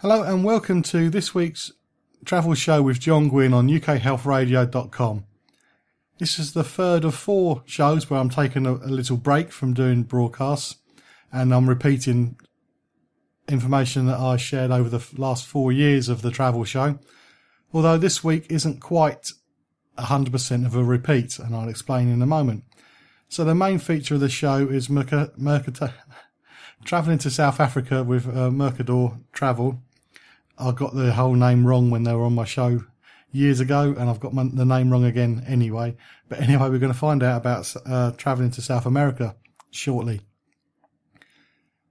Hello and welcome to this week's travel show with John Guinn on ukhealthradio.com. This is the third of 4 shows where I'm taking a little break from doing broadcasts, and I'm repeating information that I shared over the last 4 years of the travel show, although this week isn't quite 100% of a repeat, and I'll explain in a moment. So the main feature of the show is Mercator travelling to South Africa with Mercator Travel. I got the whole name wrong when they were on my show years ago, and I've got the name wrong again anyway. But anyway, we're going to find out about travelling to South America shortly.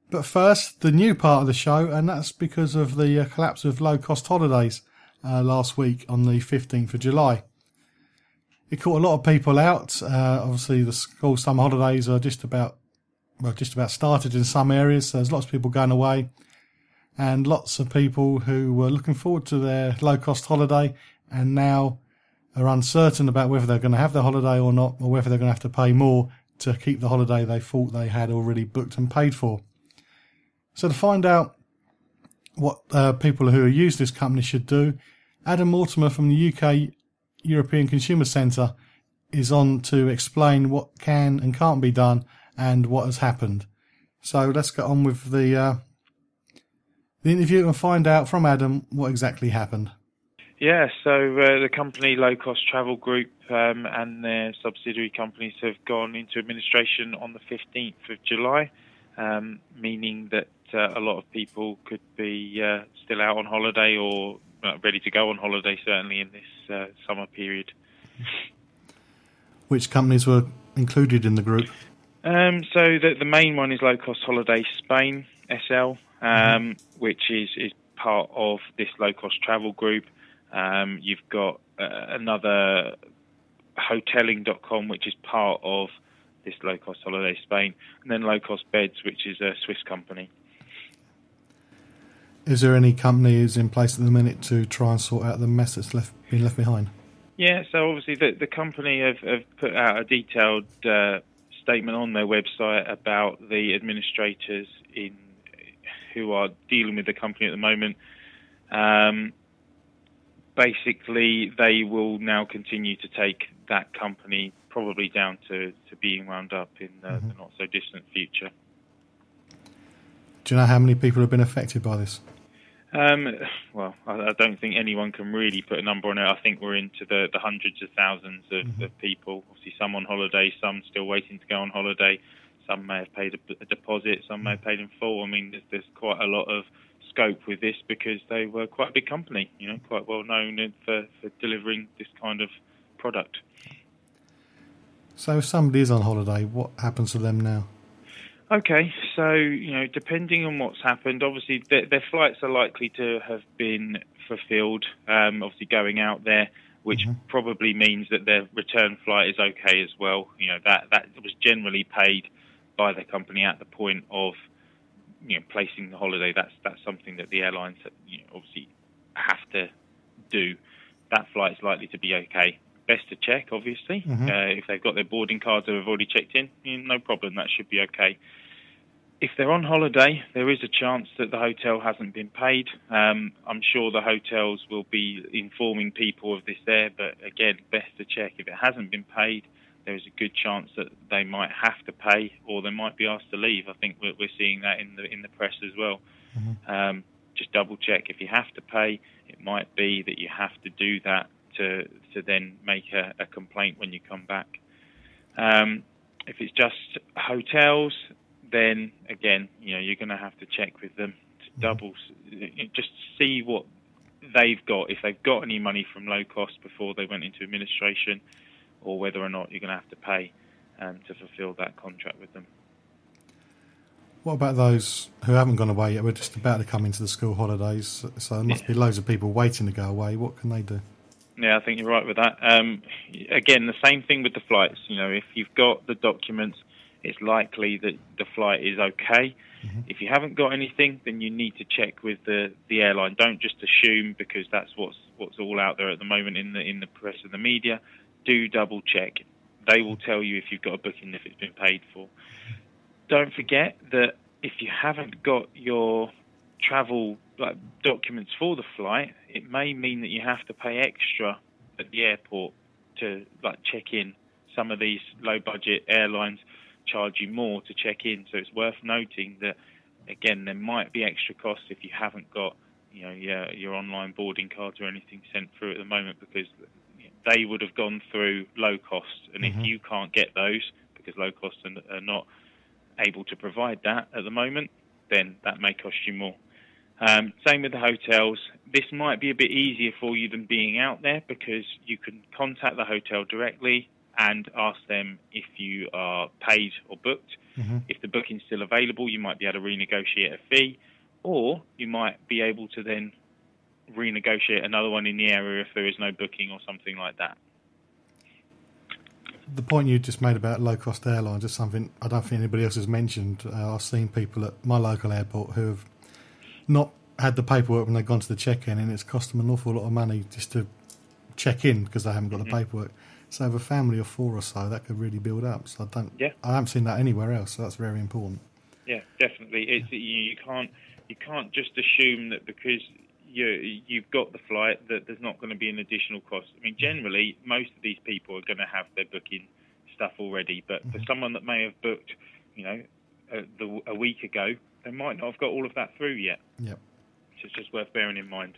But first, the new part of the show, and that's because of the collapse of Lowcostholidays last week on the 15th of July. It caught a lot of people out. Obviously, the school summer holidays are just about started in some areas, so there's lots of people going away. And lots of people who were looking forward to their low-cost holiday and now are uncertain about whether they're going to have their holiday or not, or whether they're going to have to pay more to keep the holiday they thought they had already booked and paid for. So to find out what people who use this company should do, Adam Mortimer from the UK European Consumer Centre is on to explain what can and can't be done and what has happened. So let's get on with the interview and find out from Adam what exactly happened. Yeah, so the company Low-Cost Travel Group and their subsidiary companies have gone into administration on the 15th of July, meaning that a lot of people could be still out on holiday or ready to go on holiday, certainly in this summer period. Which companies were included in the group? So the main one is Lowcostholidays Spain, SL, which is part of this low-cost travel group. You've got another hoteling.com, which is part of this low-cost holiday Spain, and then Low-Cost Beds, which is a Swiss company. Is there any companies in place at the minute to try and sort out the mess that's been left behind? Yeah, so obviously the company have put out a detailed statement on their website about the administrators who are dealing with the company at the moment. Basically, they will now continue to take that company probably down to being wound up in the not-so-distant future. Do you know how many people have been affected by this? Well, I don't think anyone can really put a number on it. I think we're into the hundreds of thousands of people. Obviously, some on holiday, some still waiting to go on holiday. Some may have paid a deposit, some may have paid in full. I mean, there's quite a lot of scope with this because they were quite a big company, quite well known for delivering this kind of product. So if somebody is on holiday, what happens to them now? Okay, so, depending on what's happened, obviously their flights are likely to have been fulfilled, obviously going out there, which probably means that their return flight is okay as well. That was generally paid by the company at the point of placing the holiday. That's something that the airlines obviously have to do. That flight is likely to be okay. Best to check, obviously. If they've got their boarding cards or have already checked in, no problem, that should be okay. If they're on holiday, there is a chance that the hotel hasn't been paid. I'm sure the hotels will be informing people of this there, but again, best to check. If it hasn't been paid, there is a good chance that they might have to pay or they might be asked to leave. I think we're seeing that in the press as well. Just double check. If you have to pay, it might be that you have to do that to then make a complaint when you come back. If it's just hotels, then again, you're going to have to check with them to just see what they've got. If they've got any money from low cost before they went into administration, or whether or not you're going to have to pay to fulfil that contract with them. What about those who haven't gone away yet? We're just about to come into the school holidays, so there must be loads of people waiting to go away. What can they do? Yeah, I think you're right with that. Again, the same thing with the flights. If you've got the documents, it's likely that the flight is okay. If you haven't got anything, then you need to check with the airline. Don't just assume, because that's what's all out there at the moment in the press and the media. Do double check. They will tell you if you've got a booking, if it's been paid for. Don't forget that if you haven't got your travel like documents for the flight, it may mean that you have to pay extra at the airport to like check in. Some of these low budget airlines charge you more to check in, so it's worth noting that again there might be extra costs if you haven't got your online boarding cards or anything sent through at the moment, because they would have gone through low cost, and if you can't get those because low cost are not able to provide that at the moment, then that may cost you more. Same with the hotels. This might be a bit easier for you than being out there, because you can contact the hotel directly and ask them if you are paid or booked. If the booking's still available, you might be able to renegotiate a fee, or you might be able to then renegotiate another one in the area if there is no booking or something like that. The point you just made about low-cost airlines is something I don't think anybody else has mentioned. I've seen people at my local airport who have not had the paperwork when they've gone to the check-in, and it's cost them an awful lot of money just to check in because they haven't got the paperwork. So with a family of 4 or so, that could really build up. So I haven't seen that anywhere else. So that's very important. Yeah, definitely. It's you can't just assume that because you've got the flight that there's not going to be an additional cost. I mean, generally, most of these people are going to have their booking stuff already, but for someone that may have booked, a week ago, they might not have got all of that through yet. Yep. So it's just worth bearing in mind.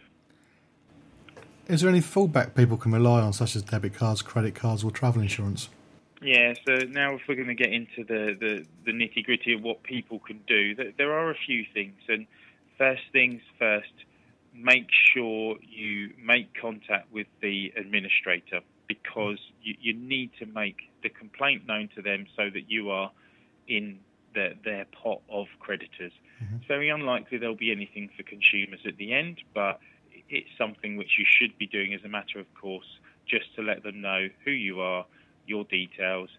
Is there any fallback people can rely on, such as debit cards, credit cards, or travel insurance? Yeah, so now if we're going to get into the nitty-gritty of what people can do, there are a few things. And first things first, make sure you make contact with the administrator, because you need to make the complaint known to them so that you are in their pot of creditors. It's very unlikely there'll be anything for consumers at the end, but it's something which you should be doing as a matter of course, just to let them know who you are, your details,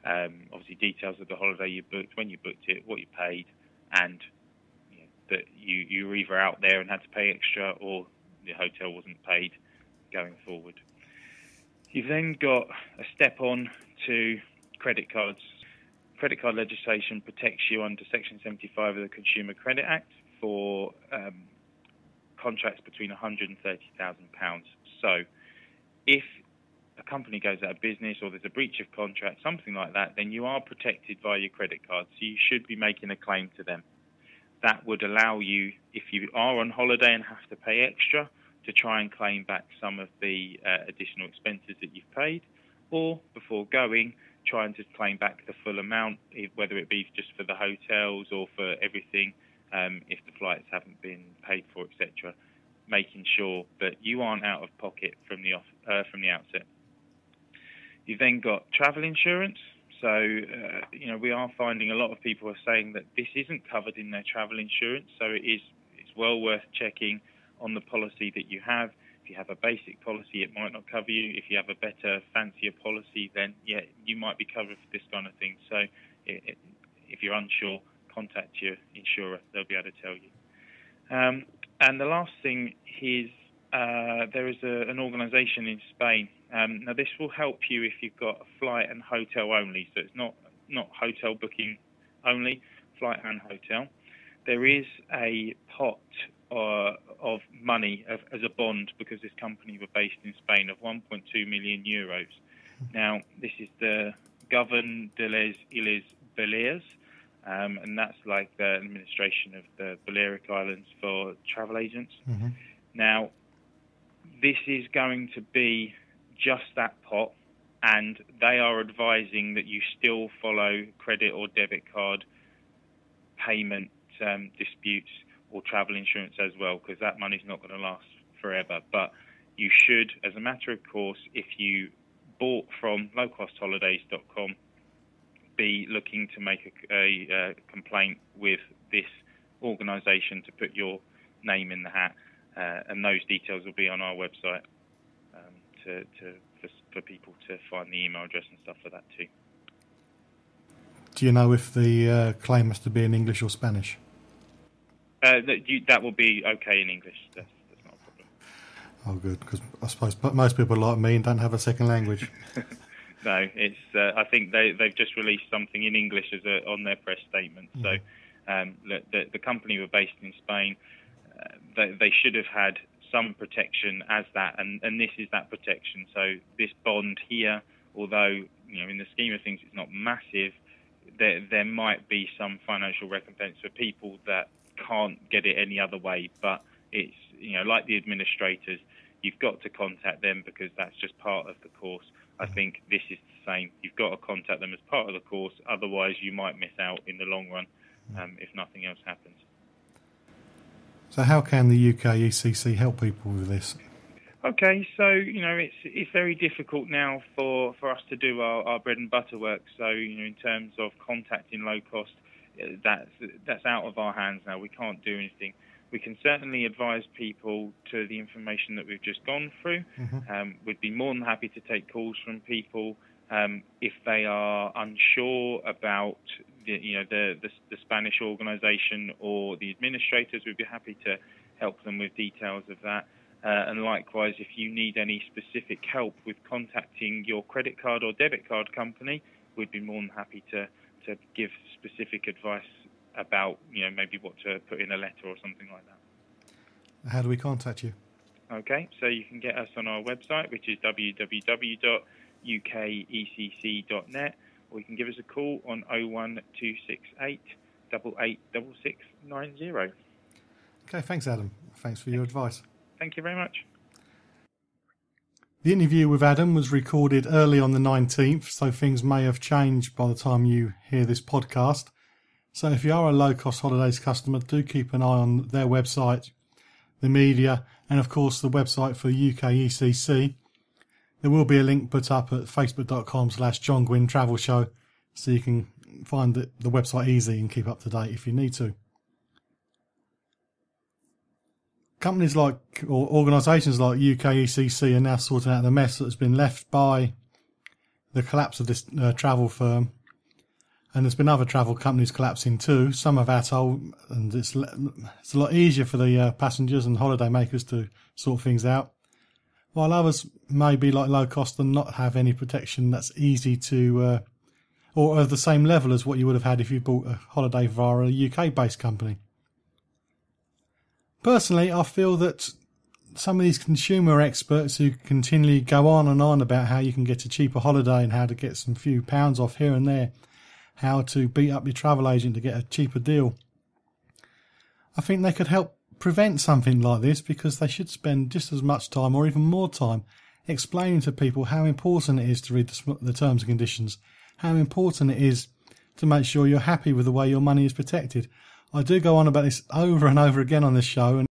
obviously details of the holiday you booked, when you booked it, what you paid, and that you were either out there and had to pay extra or the hotel wasn't paid going forward. You've then got a step on to credit cards. Credit card legislation protects you under Section 75 of the Consumer Credit Act for contracts between £130,000. So if a company goes out of business or there's a breach of contract, something like that, then you are protected via your credit card. So you should be making a claim to them. That would allow you, if you are on holiday and have to pay extra, to try and claim back some of the additional expenses that you've paid, or before going, trying to claim back the full amount, whether it be just for the hotels or for everything, if the flights haven't been paid for, etc. Making sure that you aren't out of pocket from the outset. You've then got travel insurance. So, we are finding a lot of people are saying that this isn't covered in their travel insurance. So it's well worth checking on the policy that you have. If you have a basic policy, it might not cover you. If you have a better, fancier policy, then you might be covered for this kind of thing. So if you're unsure, contact your insurer. They'll be able to tell you. And the last thing is there is an organisation in Spain. Now, this will help you if you've got a flight and hotel only. So it's not hotel booking only, flight and hotel. There is a pot of money as a bond, because this company were based in Spain, of 1.2 million euros. Now, this is the Guinn de les Illes Balears, and that's like the administration of the Balearic Islands for travel agents. Now, this is going to be just that pot, and they are advising that you still follow credit or debit card payment disputes or travel insurance as well, because that money's not going to last forever. But you should, as a matter of course, if you bought from Lowcostholidays.com, be looking to make a complaint with this organisation to put your name in the hat, and those details will be on our website for people to find the email address and stuff for that too. Do you know if the claim has to be in English or Spanish? That will be okay in English. That's not a problem. Oh, good, because I suppose most people like me don't have a second language. No, it's. I think they've just released something in English on their press statement. So the company were based in Spain. they should have had some protection as that, and this is that protection. So this bond here, although in the scheme of things it's not massive, there might be some financial recompense for people that can't get it any other way. But it's like the administrators, you've got to contact them because that's just part of the course. I think this is the same. You've got to contact them as part of the course, otherwise you might miss out in the long run if nothing else happens. So how can the UK ECC help people with this? Okay, so it's very difficult now for us to do our bread and butter work. So in terms of contacting low cost, that's out of our hands now. We can't do anything. We can certainly advise people to the information that we've just gone through. We'd be more than happy to take calls from people if they are unsure about the Spanish organisation or the administrators. We'd be happy to help them with details of that. And likewise, if you need any specific help with contacting your credit card or debit card company, we'd be more than happy to give specific advice about maybe what to put in a letter or something like that. How do we contact you? Okay, so you can get us on our website, which is www.ukecc.net, or you can give us a call on 01268 886690. Okay, thanks Adam. Thanks for your advice. Thank you very much. The interview with Adam was recorded early on the 19th, so things may have changed by the time you hear this podcast. So if you are a Low Cost Holidays customer, do keep an eye on their website, the media, and of course the website for UK ECC. There will be a link put up at facebook.com/John Guinn Travel Show, so you can find the website easy and keep up to date if you need to. Companies or organisations like UK ECC are now sorting out the mess that has been left by the collapse of this travel firm. And there's been other travel companies collapsing too. Some have Atol, and it's a lot easier for the passengers and holidaymakers to sort things out. While others may be like low cost and not have any protection that's easy to, or of the same level as what you would have had if you bought a holiday via a UK-based company. Personally, I feel that some of these consumer experts who continually go on and on about how you can get a cheaper holiday and how to get some few pounds off here and there, how to beat up your travel agent to get a cheaper deal, I think they could help prevent something like this, because they should spend just as much time or even more time explaining to people how important it is to read the terms and conditions, how important it is to make sure you're happy with the way your money is protected. I do go on about this over and over again on this show, and